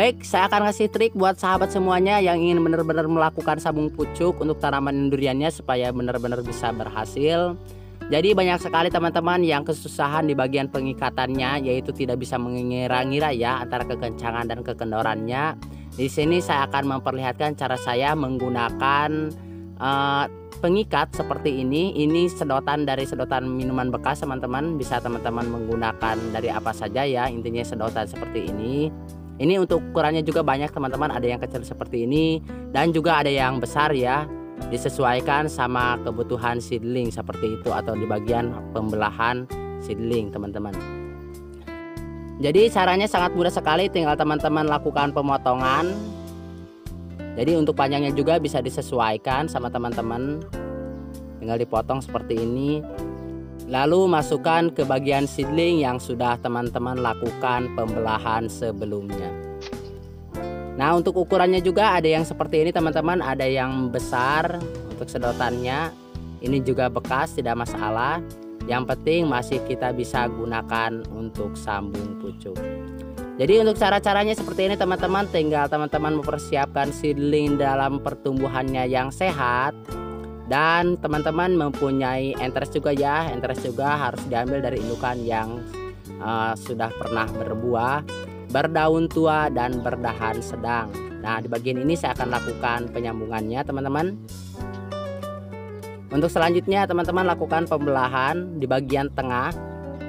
Baik, saya akan kasih trik buat sahabat semuanya yang ingin benar-benar melakukan sabung pucuk untuk tanaman duriannya supaya benar-benar bisa berhasil. Jadi banyak sekali teman-teman yang kesusahan di bagian pengikatannya, yaitu tidak bisa mengira-ngira ya antara kekencangan dan kekendorannya. Di sini saya akan memperlihatkan cara saya menggunakan pengikat seperti ini. Ini sedotan dari sedotan minuman bekas teman-teman. Bisa teman-teman menggunakan dari apa saja ya, intinya sedotan seperti ini. Ini untuk ukurannya juga banyak teman-teman, ada yang kecil seperti ini dan juga ada yang besar ya. Disesuaikan sama kebutuhan seedling seperti itu, atau di bagian pembelahan seedling teman-teman. Jadi caranya sangat mudah sekali, tinggal teman-teman lakukan pemotongan. Jadi untuk panjangnya juga bisa disesuaikan sama teman-teman, tinggal dipotong seperti ini. Lalu masukkan ke bagian seedling yang sudah teman-teman lakukan pembelahan sebelumnya. Nah, untuk ukurannya juga ada yang seperti ini teman-teman, ada yang besar untuk sedotannya. Ini juga bekas, tidak masalah. Yang penting masih kita bisa gunakan untuk sambung pucuk. Jadi untuk cara-caranya seperti ini teman-teman, tinggal teman-teman mempersiapkan seedling dalam pertumbuhannya yang sehat. Dan teman-teman mempunyai entres juga ya. Entres juga harus diambil dari indukan yang sudah pernah berbuah, berdaun tua dan berdahan sedang. Nah, di bagian ini saya akan lakukan penyambungannya teman-teman. Untuk selanjutnya teman-teman lakukan pembelahan di bagian tengah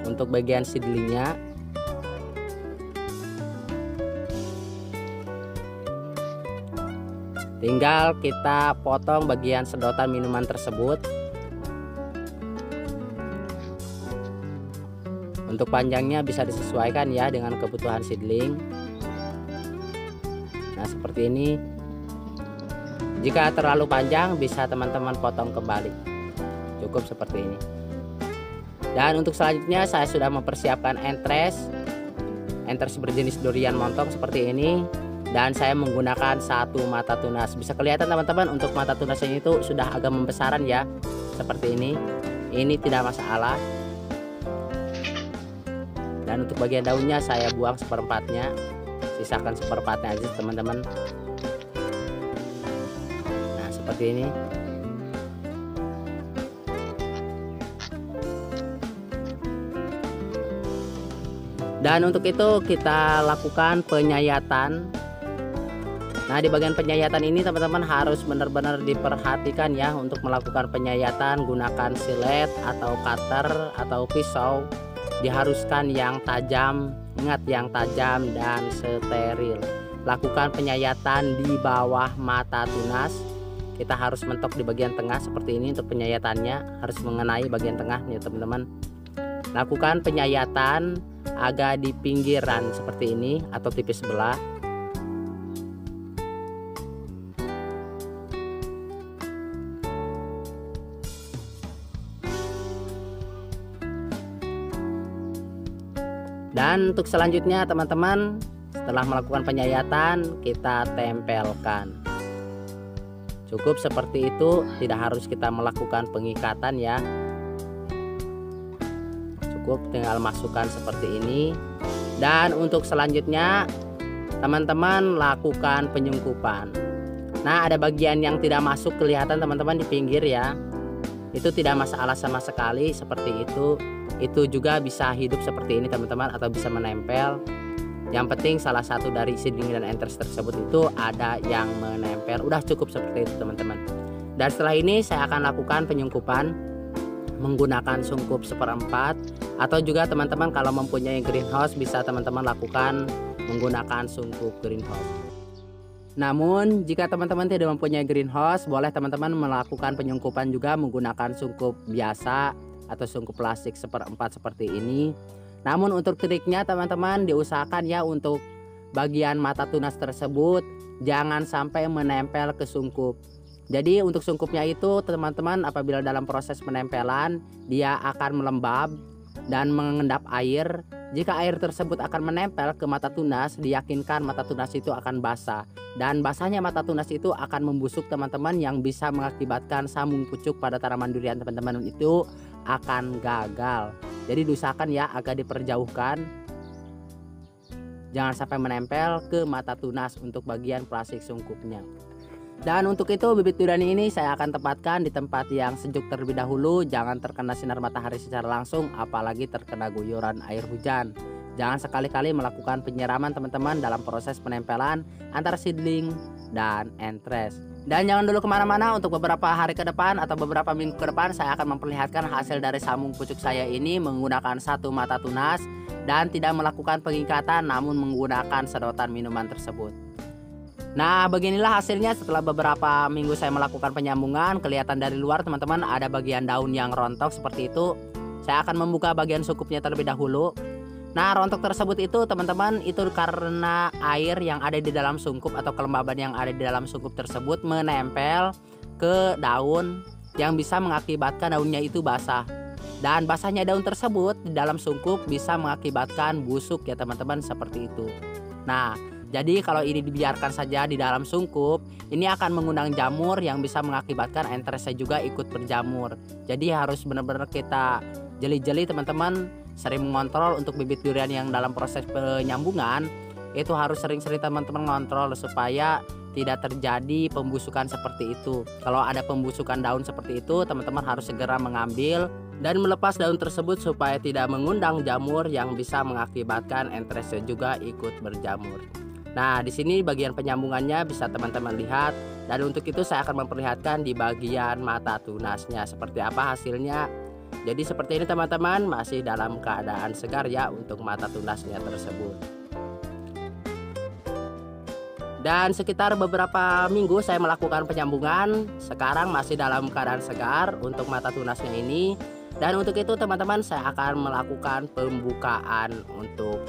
untuk bagian seedlingnya. Tinggal kita potong bagian sedotan minuman tersebut. Untuk panjangnya bisa disesuaikan ya dengan kebutuhan seedling. Nah, seperti ini. Jika terlalu panjang bisa teman-teman potong kembali. Cukup seperti ini. Dan untuk selanjutnya saya sudah mempersiapkan entres berjenis durian montong seperti ini. Dan saya menggunakan satu mata tunas. Bisa kelihatan teman-teman, untuk mata tunasnya itu sudah agak membesaran ya, seperti ini. Ini tidak masalah. Dan untuk bagian daunnya saya buang seperempatnya, sisakan seperempatnya aja teman-teman. Nah, seperti ini. Dan untuk itu kita lakukan penyayatan. Nah, di bagian penyayatan ini teman-teman harus benar-benar diperhatikan ya untuk melakukan penyayatan. Gunakan silet atau cutter atau pisau, diharuskan yang tajam, ingat yang tajam dan steril. Lakukan penyayatan di bawah mata tunas. Kita harus mentok di bagian tengah seperti ini. Untuk penyayatannya harus mengenai bagian tengah nih teman-teman. Lakukan penyayatan agak di pinggiran seperti ini atau tipis sebelah. Dan untuk selanjutnya teman-teman, setelah melakukan penyayatan kita tempelkan. Cukup seperti itu, tidak harus kita melakukan pengikatan ya. Cukup tinggal masukkan seperti ini. Dan untuk selanjutnya teman-teman lakukan penyungkupan. Nah, ada bagian yang tidak masuk kelihatan teman-teman di pinggir ya. Itu tidak masalah sama sekali, seperti itu. Itu juga bisa hidup seperti ini teman-teman, atau bisa menempel. Yang penting salah satu dari seedling dan entres tersebut itu ada yang menempel. Udah cukup seperti itu teman-teman. Dan setelah ini saya akan lakukan penyungkupan menggunakan sungkup seperempat, atau juga teman-teman kalau mempunyai greenhouse bisa teman-teman lakukan menggunakan sungkup greenhouse. Namun jika teman-teman tidak mempunyai greenhouse, boleh teman-teman melakukan penyungkupan juga menggunakan sungkup biasa atau sungkup plastik seperempat seperti ini. Namun untuk triknya teman-teman diusahakan ya untuk bagian mata tunas tersebut jangan sampai menempel ke sungkup. Jadi untuk sungkupnya itu teman-teman apabila dalam proses penempelan dia akan melembab dan mengendap air. Jika air tersebut akan menempel ke mata tunas, diyakinkan mata tunas itu akan basah. Dan basahnya mata tunas itu akan membusuk teman-teman, yang bisa mengakibatkan sambung pucuk pada tanaman durian teman-teman itu akan gagal. Jadi diusahakan ya agak diperjauhkan. jangan sampai menempel ke mata tunas untuk bagian plastik sungkupnya. Dan untuk itu bibit durian ini saya akan tempatkan di tempat yang sejuk terlebih dahulu, jangan terkena sinar matahari secara langsung, apalagi terkena guyuran air hujan. Jangan sekali-kali melakukan penyiraman teman-teman dalam proses penempelan antara seedling dan entres. Dan jangan dulu kemana-mana, untuk beberapa hari ke depan atau beberapa minggu ke depan saya akan memperlihatkan hasil dari sambung pucuk saya ini menggunakan satu mata tunas dan tidak melakukan pengikatan namun menggunakan sedotan minuman tersebut. Nah, beginilah hasilnya setelah beberapa minggu saya melakukan penyambungan. Kelihatan dari luar teman-teman ada bagian daun yang rontok seperti itu. Saya akan membuka bagian sungkupnya terlebih dahulu. Nah, rontok tersebut itu teman-teman itu karena air yang ada di dalam sungkup atau kelembaban yang ada di dalam sungkup tersebut menempel ke daun yang bisa mengakibatkan daunnya itu basah. Dan basahnya daun tersebut di dalam sungkup bisa mengakibatkan busuk ya teman-teman, seperti itu. Nah, jadi kalau ini dibiarkan saja di dalam sungkup, ini akan mengundang jamur yang bisa mengakibatkan entresnya juga ikut berjamur. Jadi harus benar-benar kita jeli-jeli teman-teman, sering mengontrol untuk bibit durian yang dalam proses penyambungan. Itu harus sering-sering teman-teman ngontrol supaya tidak terjadi pembusukan seperti itu. Kalau ada pembusukan daun seperti itu, teman-teman harus segera mengambil dan melepas daun tersebut supaya tidak mengundang jamur yang bisa mengakibatkan entresnya juga ikut berjamur. Nah, di sini bagian penyambungannya bisa teman-teman lihat, dan untuk itu saya akan memperlihatkan di bagian mata tunasnya seperti apa hasilnya. Jadi seperti ini teman-teman, masih dalam keadaan segar ya untuk mata tunasnya tersebut. Dan sekitar beberapa minggu saya melakukan penyambungan, sekarang masih dalam keadaan segar untuk mata tunasnya ini. Dan untuk itu teman-teman, saya akan melakukan pembukaan untuk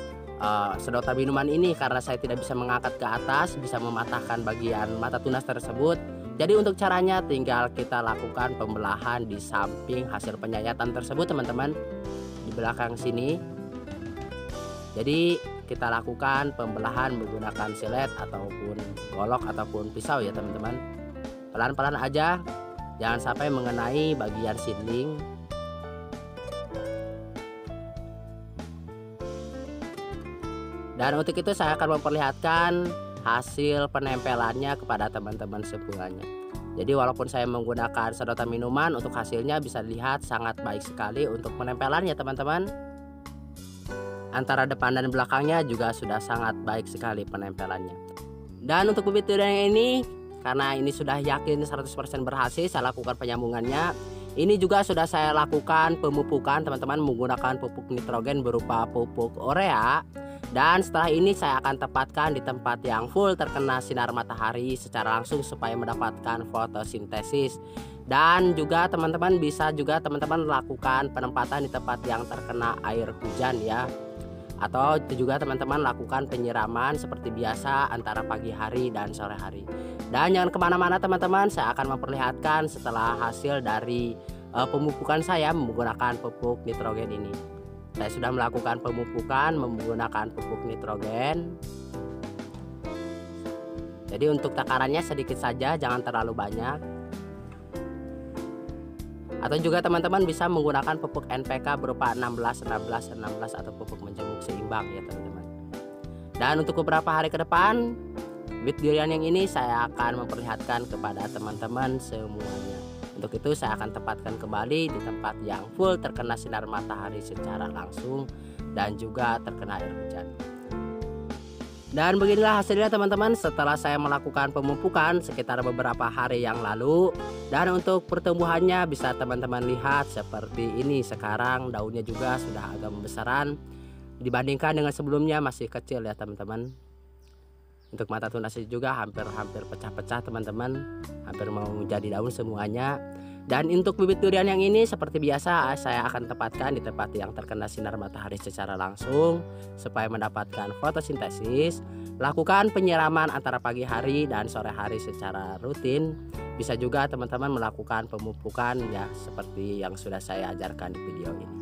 sedotan minuman ini karena saya tidak bisa mengangkat ke atas, bisa mematahkan bagian mata tunas tersebut. Jadi untuk caranya tinggal kita lakukan pembelahan di samping hasil penyayatan tersebut teman-teman, di belakang sini. Jadi kita lakukan pembelahan menggunakan silet ataupun golok ataupun pisau ya teman-teman. Pelan-pelan aja, jangan sampai mengenai bagian seedling. Dan untuk itu saya akan memperlihatkan hasil penempelannya kepada teman-teman semuanya. Jadi walaupun saya menggunakan sedotan minuman, untuk hasilnya bisa dilihat sangat baik sekali untuk penempelannya teman-teman. Antara depan dan belakangnya juga sudah sangat baik sekali penempelannya. Dan untuk bibit durian ini, karena ini sudah yakin 100% berhasil saya lakukan penyambungannya, ini juga sudah saya lakukan pemupukan teman-teman menggunakan pupuk nitrogen berupa pupuk urea. Dan setelah ini saya akan tempatkan di tempat yang full terkena sinar matahari secara langsung supaya mendapatkan fotosintesis. Dan juga teman-teman bisa juga teman-teman lakukan penempatan di tempat yang terkena air hujan ya. Atau juga teman-teman lakukan penyiraman seperti biasa antara pagi hari dan sore hari. Dan jangan kemana-mana teman-teman, saya akan memperlihatkan setelah hasil dari pemupukan saya menggunakan pupuk nitrogen ini. Saya sudah melakukan pemupukan menggunakan pupuk nitrogen. Jadi untuk takarannya sedikit saja, jangan terlalu banyak. Atau juga teman-teman bisa menggunakan pupuk NPK berupa 16 atau pupuk menjemuk seimbang ya teman-teman. Dan untuk beberapa hari ke depan, bibit durian yang ini saya akan memperlihatkan kepada teman-teman semuanya. Untuk itu saya akan tempatkan kembali di tempat yang full terkena sinar matahari secara langsung dan juga terkena air hujan. Dan beginilah hasilnya teman-teman setelah saya melakukan pemupukan sekitar beberapa hari yang lalu. Dan untuk pertumbuhannya bisa teman-teman lihat seperti ini. Sekarang daunnya juga sudah agak membesaran dibandingkan dengan sebelumnya masih kecil ya teman-teman. Untuk mata tunasnya juga hampir pecah-pecah teman-teman, hampir mau jadi daun semuanya. Dan untuk bibit durian yang ini seperti biasa saya akan tempatkan di tempat yang terkena sinar matahari secara langsung supaya mendapatkan fotosintesis. Lakukan penyiraman antara pagi hari dan sore hari secara rutin. Bisa juga teman-teman melakukan pemupukan ya seperti yang sudah saya ajarkan di video ini.